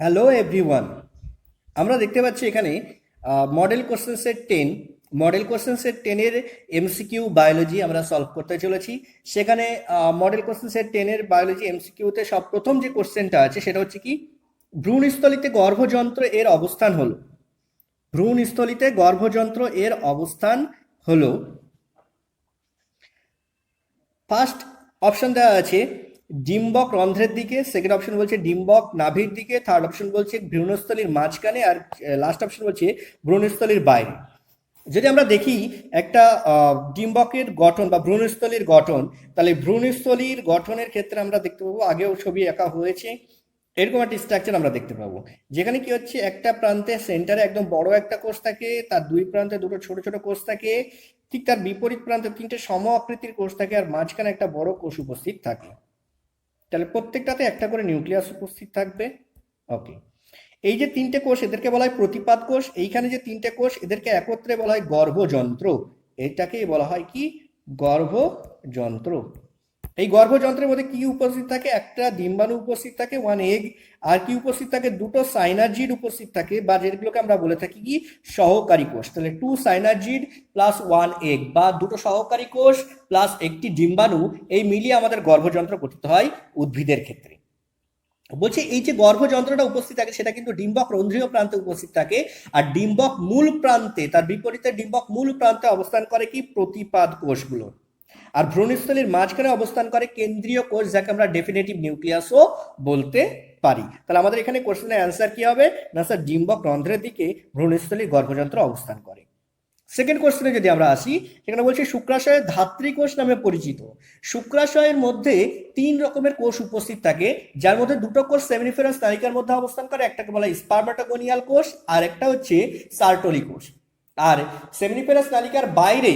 Hello everyone, আমরা দেখতে পাচ্ছি এখানে model question set 10। Model question set 10-এর এমসিকিউ বায়োলজি আমরা সলভ করতে চলেছি। সেখানে মডেল কোশ্চেন সেট 10-এর বায়োলজি এমসিকিউতে প্রথম যে কোশ্চেনটা আছে সেটা হচ্ছে কি, ভ্রূণস্থলিতে গর্ভযন্ত্র এর অবস্থান হলো। ভ্রূণস্থলিতে গর্ভযন্ত্র এর অবস্থান হলো। ফার্স্ট অপশন দেওয়া আছে ডিম্বক রন্ধ্রের দিকে, সেকেন্ড অপশন বলছে ডিম্বক নাভির দিকে, থার্ড অপশন বলছে ভ্রূণস্থলীর মাঝখানে, আর লাস্ট অপশন বলছে ভ্রূণস্থলীর বাইরে। যদি আমরা দেখি একটা ডিম্বকের গঠন বা ভ্রূণস্থলীর গঠন, তাহলে ভ্রূণস্থলীর গঠনের ক্ষেত্রে আমরা দেখতে পাবো, আগেও ছবি আঁকা হয়েছে, এরকম একটা স্ট্রাকচার আমরা দেখতে পাবো, যেখানে কি হচ্ছে একটা প্রান্তে সেন্টারে একদম বড় একটা কোষ থাকে, তার দুই প্রান্তে দুটো ছোট ছোট কোষ থাকে, ঠিক তার বিপরীত প্রান্তে তিনটে সম আকৃতির কোষ থাকে, আর মাঝখানে একটা বড় কোষ উপস্থিত থাকে। তাহলে প্রত্যেকটাতে একটা করে নিউক্লিয়াস উপস্থিত থাকবে। ওকে, এই যে তিনটে কোষ এদেরকে বলা হয় প্রতিপাদ কোষ, এইখানে যে তিনটে কোষ এদেরকে একত্রে বলা হয় গর্ভযন্ত্র। এটাকেই বলা হয় কি, গর্ভযন্ত্র। এই গর্ভযন্ত্রের মধ্যে কি উপস্থিত থাকে, একটা ডিম্বাণু উপস্থিত থাকে, ওয়ান এগ, আর কি উপস্থিত থাকে, দুটো সাইনার্জিড উপস্থিত থাকে, বা যেগুলোকে আমরা বলে থাকি কি সহকারী কোষ। তাহলে টু সাইনার্জিড প্লাস ওয়ান এগ, বা দুটো সহকারী কোষ প্লাস একটি ডিম্বাণু, এই মিলিয়ে আমাদের গর্ভযন্ত্র গঠিত হয় উদ্ভিদের ক্ষেত্রে। বলছে এই যে গর্ভযন্ত্রটা উপস্থিত থাকে সেটা কিন্তু ডিম্বক রন্ধ্রীয় প্রান্তে উপস্থিত থাকে, আর ডিম্বক মূল প্রান্তে, তার বিপরীতে ডিম্বক মূল প্রান্তে অবস্থান করে কি প্রতিপাদ কোষগুলো, আর ভ্রূণস্থলীর মাঝখানে অবস্থান করে কেন্দ্রীয় কোষ, যাকে আমরা ডেফিনেটিভ নিউক্লিয়াসও বলতে পারি। তাহলে আমাদের এখানে কোশ্চেনের অ্যান্সার কি হবে না স্যার, ডিম্বক রন্ধ্রের দিকে ভ্রূণস্থলীর গর্ভযন্ত্র অবস্থান করে। সেকেন্ড কোশ্চেনে যদি আমরা আসি, সেখানে বলছি শুক্রাশয়ের ধাত্রী কোষ নামে পরিচিত। শুক্রাশয়ের মধ্যে তিন রকমের কোষ উপস্থিত থাকে, যার মধ্যে দুটো কোষ সেমিনিফেরাস নালিকার মধ্যে অবস্থান করে, একটাকে বলা হয় স্পার্মাটোগোনিয়াল কোষ, আর একটা হচ্ছে সার্টোলি কোষ। আর সেমিনিফেরাস নালিকার বাইরে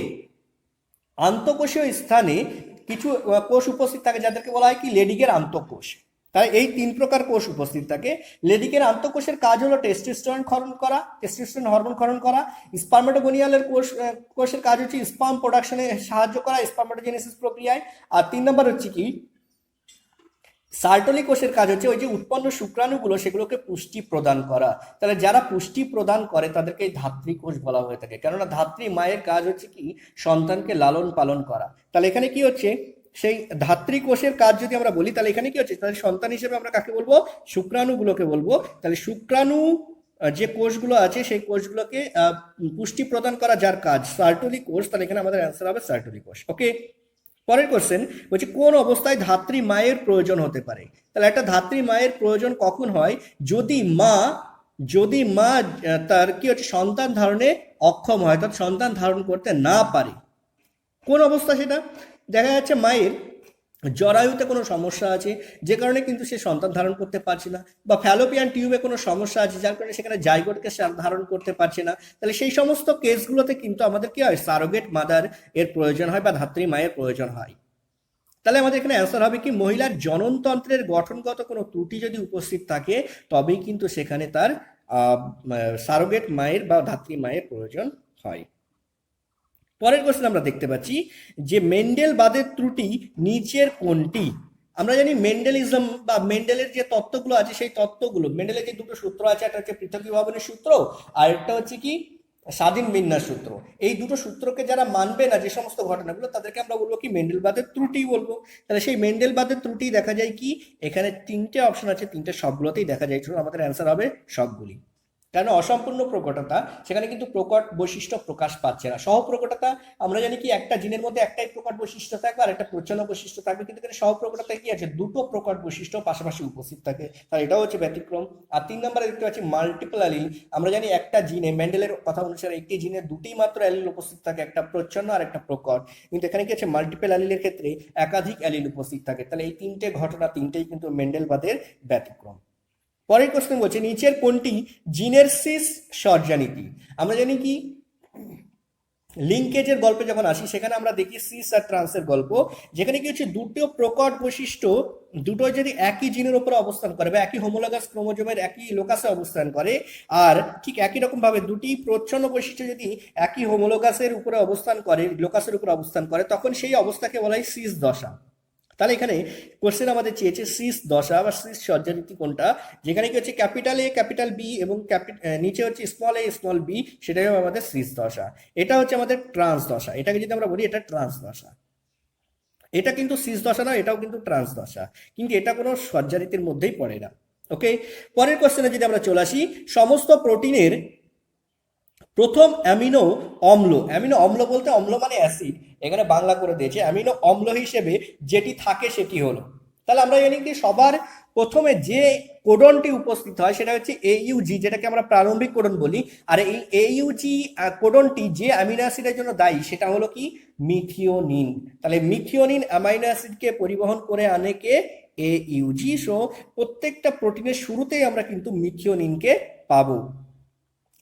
আন্তঃকোষীয় স্থানে কিছু কোষ উপস্থিত থাকে, যাদেরকে বলা হয় কি লেডিকের আন্তঃকোষ। তাই এই তিন প্রকার কোষ উপস্থিত থাকে। লেডিকের আন্তঃকোষের কাজ হলো টেস্টোস্টেরন ক্ষরণ করা, টেস্টোস্টেরন হরমোন ক্ষরণ করা। স্পার্মাটোগোনিয়ালের কোষের কাজ হচ্ছে স্পার্ম প্রোডাকশনে সাহায্য করা, স্পার্মাটোজেনেসিস প্রক্রিয়ায়। আর তিন নম্বর হচ্ছে কি, সার্টলি কোষের কাজ হচ্ছে ওই যে উৎপন্ন শুক্রাণুগুলো সেগুলোকে পুষ্টি প্রদান করা। তাহলে যারা পুষ্টি প্রদান করে তাদেরকে ধাত্রী কোষ বলা হয়ে থাকে, কেননা ধাত্রী মায়ের কাজ হচ্ছে কি সন্তানকে লালন পালন করা। তাহলে এখানে কি হচ্ছে, সেই ধাত্রী কোষের কাজ যদি আমরা বলি, তাহলে এখানে কি হচ্ছে, তাহলে সন্তান হিসেবে আমরা কাকে বলবো, শুক্রাণুগুলোকে বলবো। তাহলে শুক্রাণু যে কোষগুলো আছে সেই কোষগুলোকে পুষ্টি প্রদান করা যার কাজ সার্টলি কোষ, তাহলে এখানে আমাদের অ্যান্সার হবে সার্টলি কোষ। ওকে, পরের কোশ্চেন বলছে কোন অবস্থায় ধাত্রী মায়ের প্রয়োজন হতে পারে। তাহলে একটা ধাত্রী মায়ের প্রয়োজন কখন হয়, যদি মা তার কি হচ্ছে সন্তান ধারণে অক্ষম হয়, অর্থাৎ সন্তান ধারণ করতে না পারে। কোন অবস্থা সেটা, দেখা যাচ্ছে মায়ের জরায়ুতে কোনো সমস্যা আছে যে কারণে কিন্তু সে সন্তান ধারণ করতে পারছে না, বা ফ্যালোপিয়ান টিউবে কোনো সমস্যা আছে যার কারণে সেখানে জাইগোটকে ধারণ করতে পারছে না। তাহলে সেই সমস্ত কেসগুলোতে কিন্তু আমাদের কি হয়, সারোগেট মাদার এর প্রয়োজন হয় বা ধাত্রী মায়ের প্রয়োজন হয়। তাহলে আমাদের এখানে অ্যান্সার হবে কি, মহিলার জননতন্ত্রের গঠনগত কোনো ত্রুটি যদি উপস্থিত থাকে তবেই কিন্তু সেখানে তার সারোগেট মায়ের বা ধাত্রী মায়ের প্রয়োজন হয়। পরের কোশ্চেন আমরা দেখতে পাচ্ছি যে মেন্ডেল বাদের ত্রুটি নিচের কোনটি। আমরা জানি মেন্ডেলিজম বা মেন্ডেলের যে তত্ত্বগুলো আছে সেই তত্ত্বগুলো, মেন্ডেলের যে দুটো সূত্র আছে, একটা হচ্ছে পৃথক বিভাজনের সূত্র, আর একটা হচ্ছে কি স্বাধীন বিন্যাস সূত্র। এই দুটো সূত্রকে যারা মানবে না যে সমস্ত ঘটনাগুলো, তাদেরকে আমরা বলবো কি মেন্ডেলবাদের ত্রুটি বলবো। তাহলে সেই মেন্ডেলবাদের ত্রুটি দেখা যায় কি, এখানে তিনটে অপশন আছে, তিনটে সবগুলোতেই দেখা যায়, আমাদের অ্যান্সার হবে সবগুলি। কারণ অসম্পূর্ণ প্রকটতা, সেখানে কিন্তু প্রকট বৈশিষ্ট্য প্রকাশ পাচ্ছে না। সহপ্রকটতা, আমরা জানি কি একটা জিনের মধ্যে একটাই প্রকট বৈশিষ্ট্য থাকবে আর একটা প্রচ্ছন্ন বৈশিষ্ট্য থাকবে, কিন্তু এখানে সহপ্রকটতা কি আছে, দুটো প্রকট বৈশিষ্ট্য পাশাপাশি উপস্থিত থাকে, তাহলে এটাও হচ্ছে ব্যতিক্রম। আর তিন নম্বরে দেখতে পাচ্ছি মাল্টিপল অ্যালিল। আমরা জানি একটা জিনে, মেন্ডেলের কথা অনুসারে একটি জিনে দুটি মাত্র অ্যালিল উপস্থিত থাকে, একটা প্রচ্ছন্ন আর একটা প্রকট, কিন্তু এখানে কি আছে মাল্টিপল অ্যালিলের ক্ষেত্রে একাধিক অ্যালিল উপস্থিত থাকে। তাহলে এই তিনটে ঘটনা তিনটেই কিন্তু মেন্ডেলবাদের ব্যতিক্রম। পরের কোশ্চেন বলছে নিচের কোনটি জিনের সিস সর্জানীতি। আমরা জানি কি লিঙ্কেজের গল্পে যখন আসি সেখানে আমরা দেখি সিস আর ট্রান্সের গল্প, যেখানে কি হচ্ছে দুটো প্রকট বৈশিষ্ট্য দুটো যদি একই জিনের উপরে অবস্থান করে বা একই হোমোলোগাস ক্রোমোজোমের একই লোকাসে অবস্থান করে, আর ঠিক একই রকম ভাবে দুটি প্রচ্ছন্ন বৈশিষ্ট্য যদি একই হোমোলোগাসের উপরে অবস্থান করে, লোকাসের উপরে অবস্থান করে, তখন সেই অবস্থাকে বলা হয় সিস দশা। তাহলে এখানে কোশ্চেন আমাদের চেয়েছে সিস দশা বা সিস সজ্জারীতি কোনটা, যেখানে কি হচ্ছে ক্যাপিটাল এ ক্যাপিটাল বি এবং নিচে হচ্ছে স্মল এ স্মল বি, সেটাই আমাদের সিস দশা। এটা হচ্ছে আমাদের ট্রান্স দশা, এটাকে যদি আমরা বলি এটা ট্রান্স দশা। এটা কিন্তু সিস দশা নয়, এটাও কিন্তু ট্রান্স দশা, কিন্তু এটা কোনো সজ্জারীতির মধ্যেই পড়ে না। ওকে, পরের কোশ্চেনে যদি আমরা চলে আসি, সমস্ত প্রোটিনের প্রথম অ্যামিনো অম্ল, অ্যামিনো অম্ল বলতে অম্ল মানে অ্যাসিড, এখানে বাংলা করে দিয়েছে অ্যামিনো অম্ল হিসেবে যেটি থাকে সেটি হলো, তাহলে আমরা জানি কি সবার প্রথমে যে কোডনটি উপস্থিত হয় সেটা হচ্ছে এইউজি, যেটাকে আমরা প্রারম্ভিক কোডন বলি। আর এই এইউজি কোডনটি যে অ্যামিনো অ্যাসিডের জন্য দায়ী সেটা হলো কি মিথিওনিন। তাহলে মিথিওনিন অ্যামাইনো অ্যাসিডকে পরিবহন করে আনে কে এইউজি। সো প্রত্যেকটা প্রোটিনের শুরুতেই আমরা কিন্তু মিথিওনিনকে পাবো,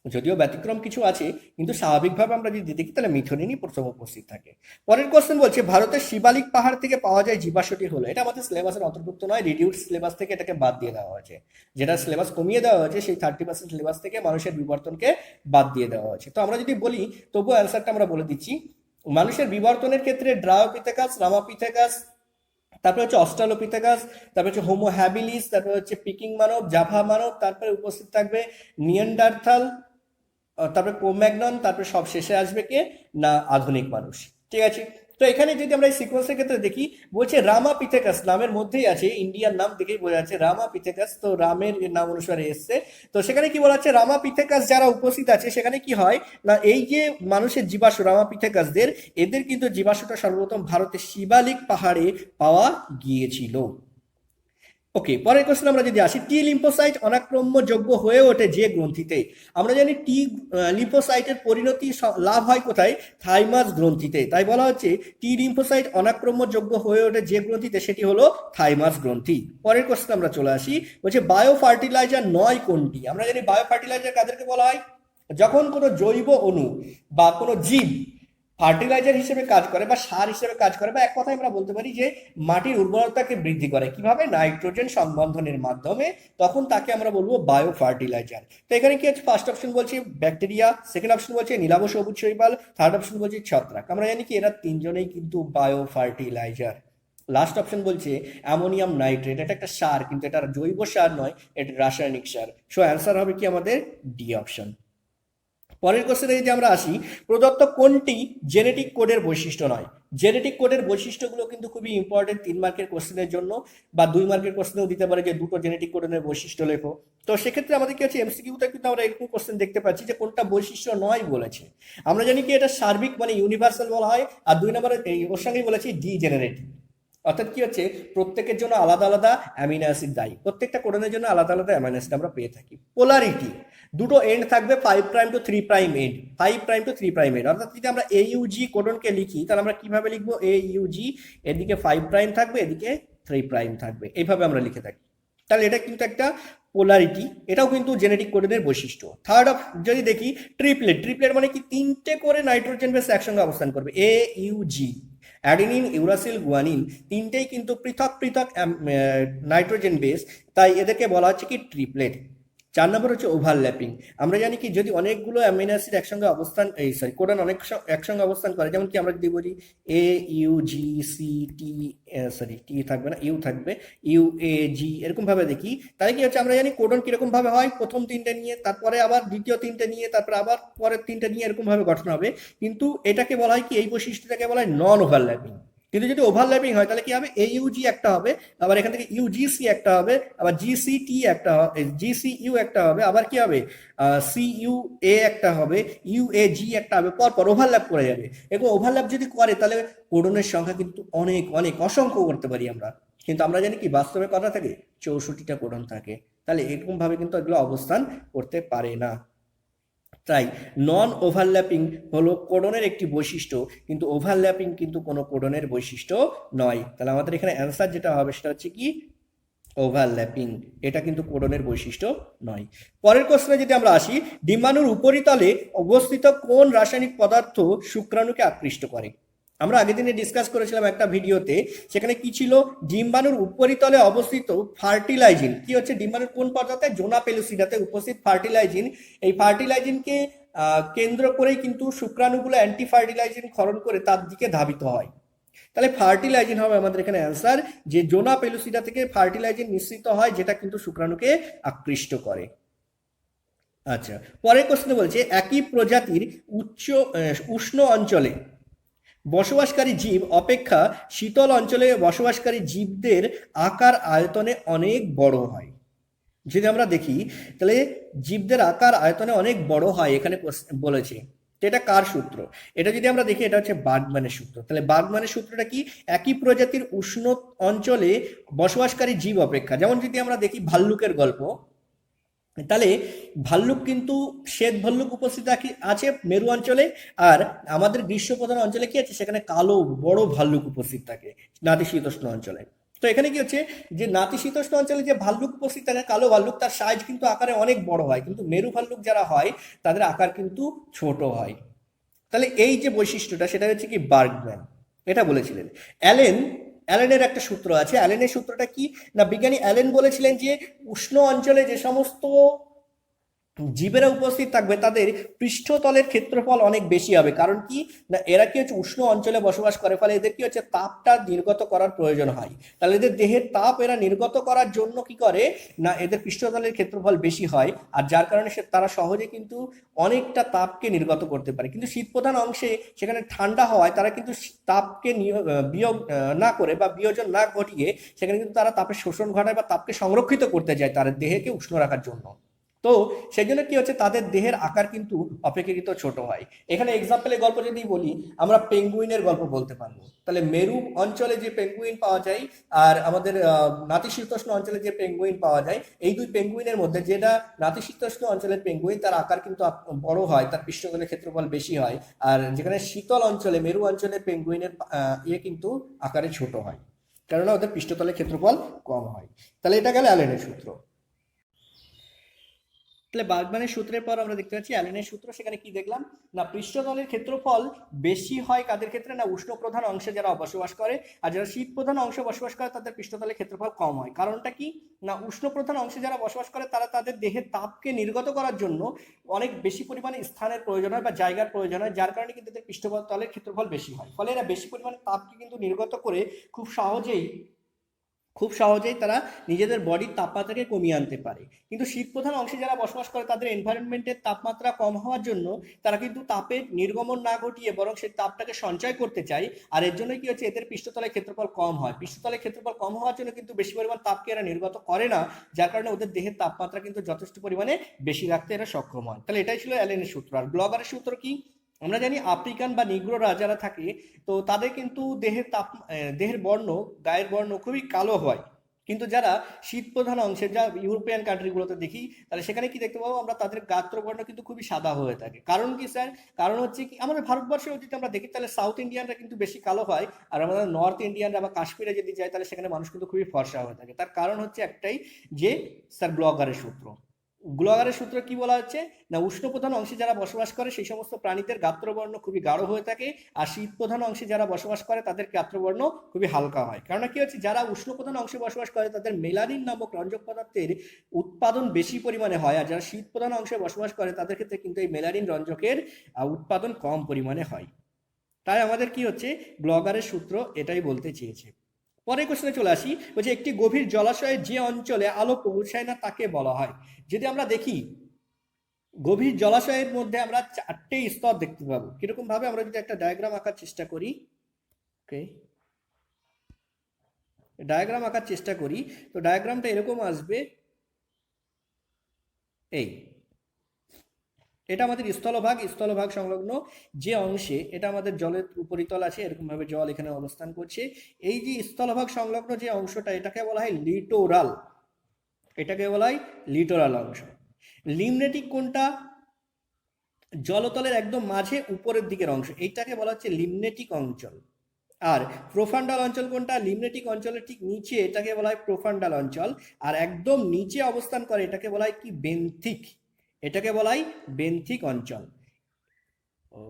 যদিও ব্যতিক্রম কিছু আছে, কিন্তু স্বাভাবিকভাবে আমরা যদি দেখি তাহলে মিথিওনিনই প্রথম উপস্থিত থাকে। পরের কোশ্চেন বলছে ভারতের শিবালিক পাহাড় থেকে পাওয়া যায় জীবাশ্মটি হলো, এটা আমাদের সিলেবাসের অন্তর্ভুক্ত নয়, রিডিউস সিলেবাস থেকে এটাকে বাদ দিয়ে দেওয়া হয়েছে, যেটা সিলেবাস কমিয়ে দেওয়া হয়েছে সেই 30% সিলেবাস থেকে মানুষের বিবর্তনকে বাদ দিয়ে দেওয়া হয়েছে। তো আমরা যদি বলি তবুও অ্যান্সারটা আমরা বলে দিচ্ছি, মানুষের বিবর্তনের ক্ষেত্রে ড্রায়োপিথেকাস, রামাপিথেকাস, তারপরে হচ্ছে অস্ট্রালোপিথেকাস, তারপরে হচ্ছে হোমো হ্যাবিলিস, তারপরে হচ্ছে পিকিং মানব, জাভা মানব, তারপরে উপস্থিত থাকবে নিয়ান্ডারথাল, তারপরে ক্রোম্যাগনন, তারপরে সব শেষে আসবে কে না আধুনিক মানুষ। ঠিক আছে, তো এখানে যদি আমরা এই সিকোয়েন্সের ক্ষেত্রে দেখি, বলছে রামাপিথেকাস নামের মধ্যেই আছে, ইন্ডিয়ান নাম দেখেই বোঝা যাচ্ছে রামাপিথেকাস, তো রামের নাম অনুসারে এসছে। তো সেখানে কি বলা হচ্ছে রামাপিথেকাস যারা উপস্থিত আছে সেখানে কি হয় না এই যে মানুষের জীবাশ্ম রামাপিথেকাসদের, এদের কিন্তু জীবাশ্মটা সর্বপ্রথম ভারতের শিবালিক পাহাড়ে পাওয়া গিয়েছিল। ওকে, পরের কোশ্চেন আমরা যদি আসি, টি লিম্ফোসাইট অনাক্রম্যযোগ্য হয়ে ওঠে যে গ্রন্থিতে, আমরা জানি টি লিম্ফোসাইটের পরিণতি লাভ হয় কোথায়, থাইমাস গ্রন্থিতে, তাই বলা হচ্ছে টি লিম্ফোসাইট অনাক্রম্যযোগ্য হয়ে ওঠে যে গ্রন্থিতে সেটি হলো থাইমাস গ্রন্থি। পরের কোশ্চেন আমরা চলে আসি, বলছে বায়ো ফার্টিলাইজার নয় কোনটি, আমরা জানি বায়ো ফার্টিলাইজার কাদেরকে বলা হয়, যখন কোনো জৈব অণু বা কোনো জীব ফার্টিলাইজার হিসেবে কাজ করে বা সার হিসেবে কাজ করে, বা এক কথায় আমরা বলতে পারি যে মাটির উর্বরতাকে বৃদ্ধি করে, কিভাবে নাইট্রোজেন সংবন্ধনের মাধ্যমে, তখন তাকে আমরা বলবো বায়ো ফার্টিলাইজার। তো এখানে কি আছে, ফার্স্ট অপশন বলছি ব্যাকটেরিয়া, সেকেন্ড অপশন বলছে নীলাভ সবুজ শৈবাল, থার্ড অপশন বলছে ছত্রাক। আমরা জানি কি এরা তিনজনেই কিন্তু বায়ো ফার্টিলাইজার। লাস্ট অপশন বলছে অ্যামোনিয়াম নাইট্রেট, এটা একটা সার কিন্তু এটা জৈব সার নয়, এটা রাসায়নিক সার। সো অ্যান্সার হবে কি আমাদের ডি অপশন। পরের কোশ্চেনে যদি আমরা আসি, প্রদত্ত কোনটি জেনেটিক কোডের বৈশিষ্ট্য নয়, জেনেটিক কোডের বৈশিষ্ট্যগুলো কিন্তু খুবই ইম্পর্টেন্ট 3 মার্কের কোশ্চেনের জন্য, বা 2 মার্কের কোশ্চেনেও দিতে পারে যে দুটো জেনেটিক কোডের বৈশিষ্ট্য লেখো। তো সেক্ষেত্রে আমাদের কি হচ্ছে এমসিকিউতে কিন্তু আমরা এরকম কোশ্চেন দেখতে পাচ্ছি যে কোনটা বৈশিষ্ট্য নয় বলেছে। আমরা জানি কি এটা সার্বিক মানে ইউনিভার্সাল বলা হয়, আর 2 নম্বরে ওর সঙ্গেই বলেছি ডিজেনারেটিভ, অর্থাৎ কি হচ্ছে প্রত্যেকের জন্য আলাদা আলাদা অ্যামিনো অ্যাসিড দায়ী, প্রত্যেকটা কোডনের জন্য আলাদা আলাদা অ্যামিনো অ্যাসিড আমরা পেয়ে থাকি। পোলারিটি, দুটো এন্ড থাকবে 5 prime to 3 prime end, 5 prime to 3 prime end, অর্থাৎ যদি আমরা এইউজি কোডনকে লিখি তাহলে আমরা কিভাবে লিখবো, এইউজি এদিকে 5 প্রাইম থাকবে এদিকে 3 প্রাইম থাকবে, এইভাবে আমরা লিখে থাকি। তাহলে এটা কিন্তু একটা পোলারিটি, এটাও কিন্তু জেনেটিক কোডের বৈশিষ্ট্য। থার্ড অফ যদি দেখি ট্রিপলেট, ট্রিপলেট মানে কি 3টে করে নাইট্রোজেন বেস একসঙ্গে অবস্থান করবে, এইউজি, অ্যাডিনিন, ইউরাসিল, গুয়ানিন, তিনটেই কিন্তু পৃথক পৃথক নাইট্রোজেন বেস, তাই এদেরকে বলা হচ্ছে কি ট্রিপলেট। 4 নম্বর হচ্ছে ওভারল্যাপিং, আমরা জানি কি যদি অনেকগুলো অ্যামিনো অ্যাসিড একসঙ্গে অবস্থান কোডন অনেক একসঙ্গে অবস্থান করে, যেমন কি আমরা যদি বলি এ ইউ জি সি টি, টি থাকবে না, ইউ থাকবে, ইউ এ জি, এরকম ভাবে দেখি, তাহলে কি হচ্ছে আমরা জানি কোডন কিরকম ভাবে হয়, প্রথম 3টে নিয়ে, তারপরে আবার দ্বিতীয় 3টে নিয়ে, তারপরে আবার পরের 3টে নিয়ে, এরকম ভাবে গঠন হবে। কিন্তু এটাকে বলা হয় কি, এই বৈশিষ্ট্যটাকে বলা হয় নন ওভারল্যাপিং। কিন্তু যদি ওভারল্যাপিং হয় তাহলে কি হবে, এইউজি একটা হবে, আবার এখান থেকে ইউজিসি একটা হবে, আবার জিসিটি একটা হবে, জিসিইউ একটা হবে, আবার কি হবে সিইউ এ একটা হবে, ইউএজি একটা হবে, পরপর ওভারল্যাপ করে যাবে। এবং ওভারল্যাপ যদি করে তাহলে কোডনের সংখ্যা কিন্তু অনেক অনেক অসংখ্য করতে পারি আমরা, কিন্তু আমরা জানি কি বাস্তবে কটা থাকে, 64টা কোডন থাকে, তাহলে এরকম ভাবে কিন্তু এগুলো অবস্থান করতে পারে না। তাই নন ওভারল্যাপিং হলো কোডনের একটি বৈশিষ্ট্য, কিন্তু ওভারল্যাপিং কিন্তু কোনো কোডনের বৈশিষ্ট্য নয়। তাহলে আমাদের এখানে অ্যান্সার যেটা হবে সেটা হচ্ছে কি ওভারল্যাপিং, এটা কিন্তু কোডনের বৈশিষ্ট্য নয়। পরের কোশ্চেনে যদি আমরা আসি, ডিম্বাণুর উপরিতলে অবস্থিত কোন রাসায়নিক পদার্থ শুক্রাণুকে আকৃষ্ট করে, আমরা আগের দিনে ডিসকাস করেছিলাম একটা ভিডিওতে, সেখানে কি ছিল, ডিম্বাণুর উপরিতলে অবস্থিত ফার্টিলাইজিন, কি হচ্ছে ডিম্বাণুর কোন পদার্থে, জোনা পেলুসিডাতে উপস্থিত ফার্টিলাইজিন, এই ফার্টিলাইজিনকে কেন্দ্র করেই কিন্তু শুক্রাণুগুলো অ্যান্টি ফার্টিলাইজিন ক্ষরণ করে তার দিকে ধাবিত হয়। তাহলে ফার্টিলাইজিন হবে আমাদের এখানে অ্যান্সার, যে জোনা পেলুসিডা থেকে ফার্টিলাইজিন নিঃসৃত হয় যেটা কিন্তু শুক্রাণুকে আকৃষ্ট করে। আচ্ছা, পরের কোশ্চেনে বলছে একই প্রজাতির উষ্ণ অঞ্চলে বসবাসকারী জীব অপেক্ষা শীতল অঞ্চলে বসবাসকারী জীবদের আকার আয়তনে অনেক বড় হয়। যদি আমরা দেখি তাহলে জীবদের আকার আয়তনে অনেক বড় হয় এখানে বলেছে, তো এটা কার সূত্র? এটা যদি আমরা দেখি এটা হচ্ছে বার্গম্যানের সূত্র। তাহলে বার্গম্যানের সূত্রটা কি? একই প্রজাতির উষ্ণ অঞ্চলে বসবাসকারী জীব অপেক্ষা, যেমন যদি আমরা দেখি ভাল্লুকের গল্প, তাহলে ভাল্লুক কিন্তু শ্বেত ভাল্লুক উপস্থিত আছে মেরু অঞ্চলে, আর আমাদের গ্রীষ্মপ্রধান অঞ্চলে কি আছে, সেখানে কালো বড় ভাল্লুক উপস্থিত থাকে নাতিশীতোষ্ণ অঞ্চলে। তো এখানে কি হচ্ছে, যে নাতিশীতোষ্ণ অঞ্চলে যে ভাল্লুক উপস্থিত থাকে কালো ভাল্লুক, তার সাইজ কিন্তু আকারে অনেক বড় হয়, কিন্তু মেরু ভাল্লুক যারা হয় তাদের আকার কিন্তু ছোট হয়। তাহলে এই যে বৈশিষ্ট্যটা সেটা হচ্ছে কি বার্গম্যান এটা বলেছিলেন। অ্যালেন, অ্যালেনের একটা সূত্র আছে। অ্যালেনের সূত্রটা কি না, বিজ্ঞানী অ্যালেন বলেছিলেন যে উষ্ণ অঞ্চলে যে সমস্ত জীবেরা উপস্থিত থাকবে তাদের পৃষ্ঠতলের ক্ষেত্রফল অনেক বেশি হবে। কারণ কি না, এরা কি হচ্ছে উষ্ণ অঞ্চলে বসবাস করে, ফলে এদের কি হচ্ছে তাপটা নির্গত করার প্রয়োজন হয়। তাহলে এদের দেহের তাপ এরা নির্গত করার জন্য কি করে না, এদের পৃষ্ঠতলের ক্ষেত্রফল বেশি হয়, আর যার কারণে তারা সহজে কিন্তু অনেকটা তাপকে নির্গত করতে পারে। কিন্তু শীতপ্রধান অংশে সেখানে ঠান্ডা হওয়ায় তারা কিন্তু তাপকে বিয়োগ না করে বা বিয়োজন না ঘটিয়ে সেখানে কিন্তু তারা তাপের শোষণ ঘটায় বা তাপকে সংরক্ষিত করতে যায় তার দেহকে উষ্ণ রাখার জন্য। তো সেই জন্য কি হচ্ছে, তাদের দেহের আকার কিন্তু অপেক্ষাকৃত ছোট হয়। এখানে এক্সাম্পলের গল্প যদি বলি, আমরা পেঙ্গুইনের গল্প বলতে পারবো। তাহলে মেরু অঞ্চলে যে পেঙ্গুইন পাওয়া যায় আর আমাদের নাতিশীতোষ্ণ অঞ্চলে যে পেঙ্গুইন পাওয়া যায়, এই দুই পেঙ্গুইনের মধ্যে যেটা নাতিশীতোষ্ণ অঞ্চলের পেঙ্গুইন তার আকার কিন্তু বড় হয়, তার পৃষ্ঠতলের ক্ষেত্রফল বেশি হয়, আর যেখানে শীতল অঞ্চলে মেরু অঞ্চলের পেঙ্গুইনের কিন্তু আকারে ছোট হয়, কেননা ওদের পৃষ্ঠতলের ক্ষেত্রফল কম হয়। তাহলে এটা গেল অ্যালেনের সূত্র। তাহলে বার্গম্যানের সূত্রের পর আমরা দেখতে পাচ্ছি অ্যালেনের সূত্র। সেখানে কি দেখলাম না, পৃষ্ঠতলের ক্ষেত্রফল বেশি হয় কাদের ক্ষেত্রে না, উষ্ণ প্রধান অংশে যারা বসবাস করে, আর যারা শীত প্রধান অংশে বসবাস করে তাদের পৃষ্ঠতলের ক্ষেত্রফল কম হয়। কারণটা কি না, উষ্ণ প্রধান অংশে যারা বসবাস করে তারা তাদের দেহের তাপকে নির্গত করার জন্য অনেক বেশি পরিমাণে স্থানের প্রয়োজন হয় বা জায়গার প্রয়োজন হয়, যার কারণে কিন্তু এদের পৃষ্ঠতলের ক্ষেত্রফল বেশি হয়। ফলে এরা বেশি পরিমাণে তাপকে কিন্তু নির্গত করে খুব সহজেই তারা নিজেদের বডির তাপমাত্রাকে কমিয়ে আনতে পারে। কিন্তু শীতপ্রধান অংশে যারা বসবাস করে তাদের এনভায়রনমেন্টের তাপমাত্রা কম হওয়ার জন্য তারা কিন্তু তাপের নির্গমন না ঘটিয়ে বরং সেই তাপটাকে সঞ্চয় করতে চায়, আর এর জন্য কি হচ্ছে, এদের পৃষ্ঠতলের ক্ষেত্রফল কম হয়। পৃষ্ঠতলের ক্ষেত্রফল কম হওয়ার জন্য কিন্তু বেশি পরিমাণ তাপকে এরা নির্গত করে না, যার কারণে ওদের দেহের তাপমাত্রা কিন্তু যথেষ্ট পরিমাণে বেশি রাখতে এরা সক্ষম হয়। তাহলে এটাই ছিল অ্যালেনের সূত্র। আর গ্লগারের সূত্র কি, আমরা জানি আফ্রিকান বা নিগ্রোরা যারা থাকে, তো তাদের কিন্তু দেহের বর্ণ, গায়ের বর্ণ খুবই কালো হয়। কিন্তু যারা শীত প্রধান অংশের যা ইউরোপিয়ান কান্ট্রিগুলোতে দেখি, তাহলে সেখানে কি দেখতে পাবো আমরা, তাদের গাত্রবর্ণ কিন্তু খুবই সাদা হয়ে থাকে। কারণ কি স্যার? কারণ হচ্ছে কি, আমাদের ভারতবর্ষেও যদি আমরা দেখি তাহলে সাউথ ইন্ডিয়ানরা কিন্তু বেশি কালো হয়, আর আমাদের নর্থ ইন্ডিয়ানরা বা কাশ্মীরে যদি যায় তাহলে সেখানে মানুষ কিন্তু খুবই ফর্সা হয়ে থাকে। তার কারণ হচ্ছে একটাই, যে স্যার গ্লগারের সূত্র। গ্লগারের সূত্র কি বলা হচ্ছে না, উষ্ণ প্রধান অংশে যারা বসবাস করে সেই সমস্ত প্রাণীদের গাত্রবর্ণ খুবই গাঢ় হয়ে থাকে, আর শীত প্রধান অংশে যারা বসবাস করে তাদের গাত্রবর্ণ খুবই হালকা হয়। কারণ কি হচ্ছে, যারা উষ্ণ প্রধান অংশে বসবাস করে তাদের মেলানিন নামক রঞ্জক পদার্থের উৎপাদন বেশি পরিমাণে হয়, আর যারা শীত প্রধান অংশে বসবাস করে তাদের ক্ষেত্রে কিন্তু এই মেলানিন রঞ্জকের উৎপাদন কম পরিমাণে হয়। তাই আমাদের কি হচ্ছে, গ্লগারের সূত্র এটাই বলতে চেয়েছে। পরের কোশ্চেনে চলে আসি, বলছে একটি গভীর জলাশয়ে যে অঞ্চলে আলো পৌঁছায় না তাকে বলা হয়। যদি আমরা দেখি গভীর জলাশয়ের মধ্যে আমরা 4টে স্তর দেখতে পাবো। কিরকম ভাবে, আমরা যদি একটা ডায়াগ্রাম আঁকার চেষ্টা করি, ওকে, ডায়াগ্রাম আঁকার চেষ্টা করি, তো ডায়াগ্রামটা এরকম আসবে। এই এটা আমাদের স্থলভাগ সংলগ্ন যে অংশে, এটা আমাদের জলের উপরিতল আছে, এরকম ভাবে জল এখানে অবস্থান করছে। এই যে স্থলভাগ সংলগ্ন যে অংশটা, এটাকে বলা হয় লিটোরাল। এটাকে বলা হয় লিটোরাল অংশ। লিমনেটিক কোনটা, জলতলের একদম মাঝে উপরের দিকের অংশ, এইটাকে বলা হচ্ছে লিমনেটিক অঞ্চল। আর প্রোফান্ডাল অঞ্চল কোনটা, লিমনেটিক অঞ্চলের ঠিক নিচে, এটাকে বলা হয় প্রোফান্ডাল অঞ্চল। আর একদম নিচে অবস্থান করে এটাকে বলা হয় কি, বেন্থিক। এটাকে বলা হয় বেন্থিক অঞ্চল। ও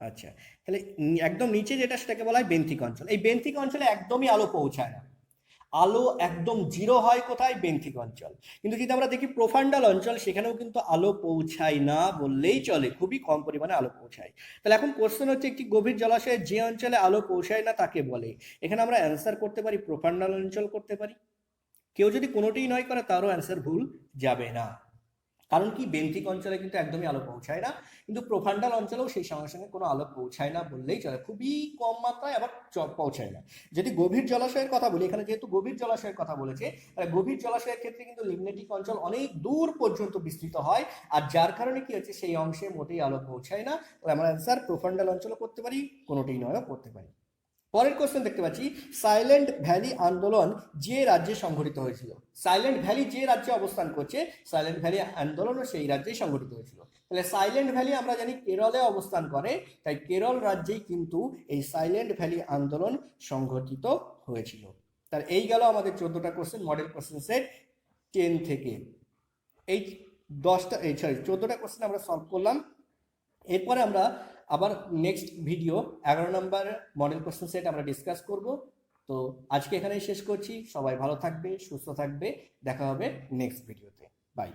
আচ্ছা, তাহলে একদম নিচে যেটা সেটাকে বলা হয় বেন্থিক অঞ্চল। এই বেন্থিক অঞ্চলে একদমই আলো পৌঁছায় না। আলো একদম জিরো হয় কোথায়? বেন্থিক অঞ্চল। কিন্তু যদি আমরা দেখি প্রোফান্ডাল অঞ্চল, সেখানেও কিন্তু আলো পৌঁছায় না বললেই চলে, খুবই কম পরিমাণে আলো পৌঁছায়। তাহলে এখন কোশ্চেন হচ্ছে, একটি গভীর জলাশয়ে যে অঞ্চলে আলো পৌঁছায় না তাকে বলে। এখানে আমরা অ্যান্সার করতে পারি প্রোফান্ডাল অঞ্চল করতে পারি। কেউ যদি কোনোটিই নয় করে তারও অ্যান্সার ভুল যাবে না। কারণ কি, বেন্থিক অঞ্চলে কিন্তু একদমই আলো পৌঁছায় না, কিন্তু প্রোফান্ডাল অঞ্চলেও সেই সঙ্গে সঙ্গে কোনো আলো পৌঁছায় না বললেই চলে, খুবই কম মাত্রায় আবার পৌঁছায় না। যদি গভীর জলাশয়ের কথা বলি, এখানে যেহেতু গভীর জলাশয়ের কথা বলেছে, গভীর জলাশয়ের ক্ষেত্রে কিন্তু লিগনেটিক অঞ্চল অনেক দূর পর্যন্ত বিস্তৃত হয়, আর যার কারণে কি হচ্ছে, সেই অংশে মোটেই আলো পৌঁছায় না। তাহলে আমরা অ্যান্সার প্রোফান্ডাল অঞ্চলও করতে পারি, কোনোটিই নয়ও করতে পারি। পরের কোশ্চেন দেখতে পাচ্ছি, সাইলেন্ট ভ্যালি আন্দোলন যে রাজ্যে সংঘটিত হয়েছিল। সাইলেন্ট ভ্যালি যে রাজ্যে অবস্থান করছে, সাইলেন্ট ভ্যালি আন্দোলনও সেই রাজ্যেই সংঘটিত হয়েছিল। তাহলে সাইলেন্ট ভ্যালি আমরা জানি কেরলে অবস্থান করে, তাই কেরল রাজ্যেই কিন্তু এই সাইলেন্ট ভ্যালি আন্দোলন সংঘটিত হয়েছিল। তাহলে এই গেল আমাদের 14টা কোশ্চেন মডেল কোশ্চেন সেট 10 থেকে। এই 14টা কোশ্চেন আমরা সলভ করলাম। এরপরে আমরা আবার নেক্সট ভিডিও 11 নম্বর মডেল কোশ্চেন সেট আমরা ডিসকাস করব। তো আজকে এখানেই শেষ করছি। সবাই ভালো থাকবে, সুস্থ থাকবে, দেখা হবে নেক্সট ভিডিওতে। বাই।